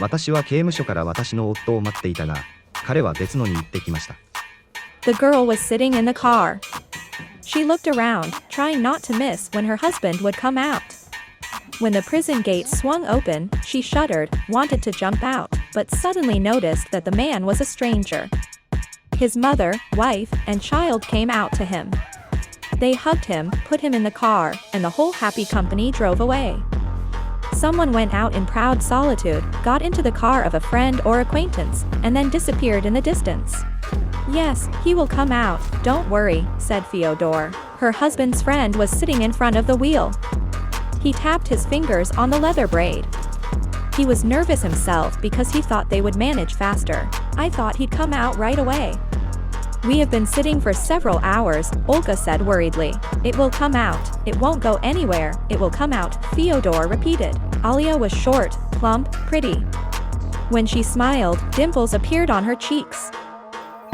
私は刑務所から私の夫を待っていたが、彼は別のに行ってきました。The girl was sitting in the car. She looked around, trying not to miss when her husband would come out. When the prison gates swung open, she shuddered, wanted to jump out, but suddenly noticed that the man was a stranger. His mother, wife, and child came out to him. They hugged him, put him in the car, and the whole happy company drove away. Someone went out in proud solitude, got into the car of a friend or acquaintance, and then disappeared in the distance. Yes, he will come out, don't worry, said Fyodor. Her husband's friend was sitting in front of the wheel. He tapped his fingers on the leather braid. He was nervous himself because he thought they would manage faster. I thought he'd come out right away. We have been sitting for several hours, Olga said worriedly. It will come out, it won't go anywhere, it will come out, Fyodor repeated. Alia was short, plump, pretty. When she smiled, dimples appeared on her cheeks.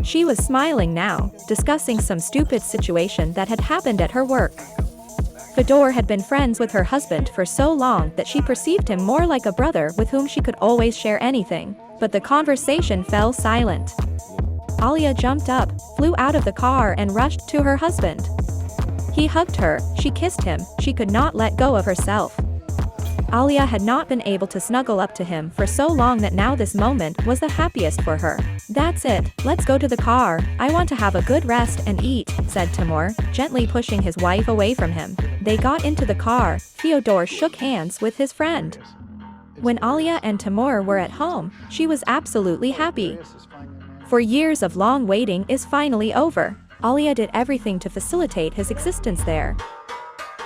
She was smiling now, discussing some stupid situation that had happened at her work. Fedor had been friends with her husband for so long that she perceived him more like a brother with whom she could always share anything, but the conversation fell silent. Alia jumped up, flew out of the car and rushed to her husband. He hugged her, she kissed him, she could not let go of herself. Alia had not been able to snuggle up to him for so long that now this moment was the happiest for her. That's it, let's go to the car, I want to have a good rest and eat, said Timur, gently pushing his wife away from him. They got into the car, Fyodor shook hands with his friend. When Alia and Timur were at home, she was absolutely happy. For years of long waiting is finally over. Alia did everything to facilitate his existence there.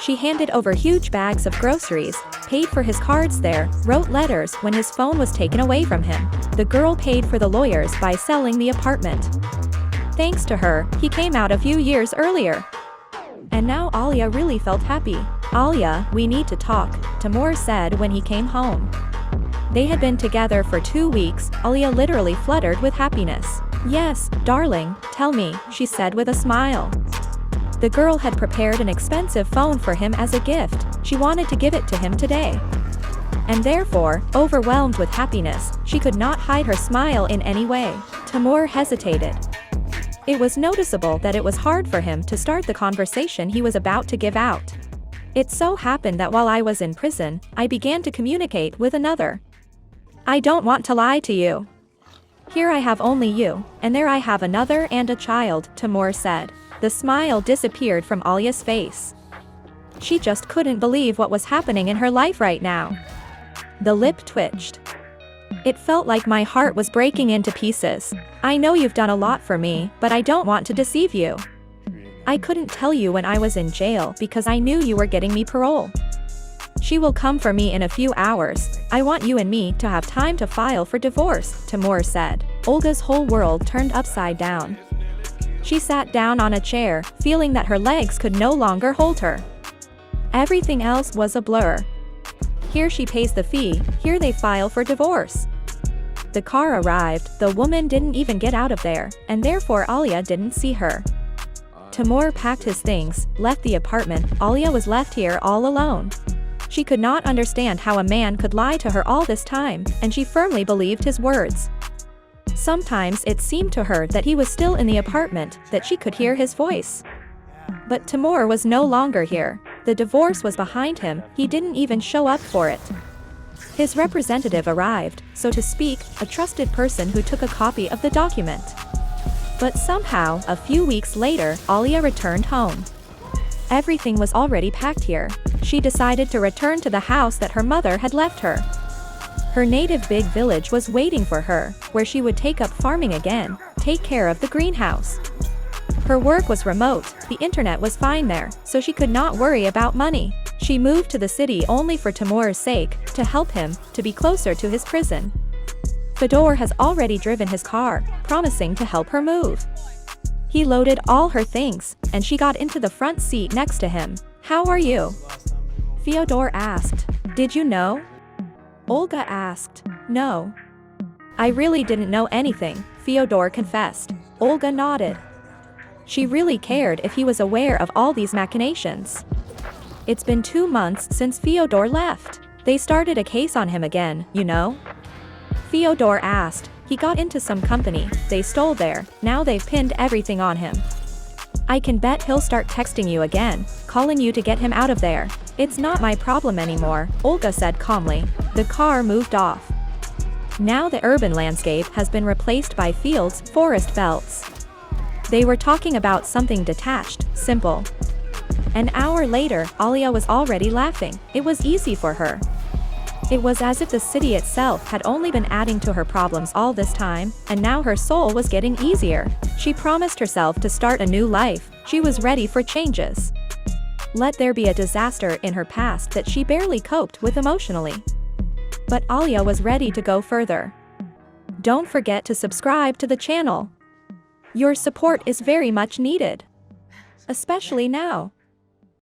She handed over huge bags of groceries, paid for his cards there, wrote letters when his phone was taken away from him. The girl paid for the lawyers by selling the apartment. Thanks to her, he came out a few years earlier. And now Alia really felt happy. Alia, we need to talk, Timur said when he came home. They had been together for 2 weeks, Alia literally fluttered with happiness. Yes, darling, tell me, she said with a smile. The girl had prepared an expensive phone for him as a gift, she wanted to give it to him today. And therefore, overwhelmed with happiness, she could not hide her smile in any way. Timur hesitated. It was noticeable that it was hard for him to start the conversation he was about to give out. It so happened that while I was in prison, I began to communicate with another. I don't want to lie to you. Here I have only you, and there I have another and a child, Timur said. The smile disappeared from Alia's face. She just couldn't believe what was happening in her life right now. The lip twitched. It felt like my heart was breaking into pieces. I know you've done a lot for me, but I don't want to deceive you. I couldn't tell you when I was in jail because I knew you were getting me parole. She will come for me in a few hours. I want you and me to have time to file for divorce, Timur said. Olga's whole world turned upside down. She sat down on a chair, feeling that her legs could no longer hold her. Everything else was a blur. Here she pays the fee, here they file for divorce. The car arrived, the woman didn't even get out of there, and therefore Alia didn't see her. Timur packed his things, left the apartment, Alia was left here all alone. She could not understand how a man could lie to her all this time, and she firmly believed his words. Sometimes it seemed to her that he was still in the apartment, that she could hear his voice. But Timur was no longer here. The divorce was behind him, he didn't even show up for it. His representative arrived, so to speak, a trusted person who took a copy of the document. But somehow, a few weeks later, Alia returned home. Everything was already packed here. She decided to return to the house that her mother had left her. Her native big village was waiting for her, where she would take up farming again, take care of the greenhouse. Her work was remote, the internet was fine there, so she could not worry about money. She moved to the city only for Timur's sake, to help him, to be closer to his prison. Fedor has already driven his car, promising to help her move. He loaded all her things, and she got into the front seat next to him. How are you? Fyodor asked. Did you know? Olga asked. No. I really didn't know anything, Fyodor confessed. Olga nodded. She really cared if he was aware of all these machinations. It's been 2 months since Fyodor left. They started a case on him again, you know? Theodore asked. He got into some company they stole there, now they've pinned everything on him. I can bet he'll start texting you again, calling you to get him out of there. It's not my problem anymore, Olga said calmly. The car moved off. Now the urban landscape has been replaced by fields, forest belts. They were talking about something detached, simple. An hour later, Alia was already laughing. It was easy for her. It was as if the city itself had only been adding to her problems all this time, and now her soul was getting easier. She promised herself to start a new life. She was ready for changes. Let there be a disaster in her past that she barely coped with emotionally. But Alia was ready to go further. Don't forget to subscribe to the channel. Your support is very much needed. Especially now.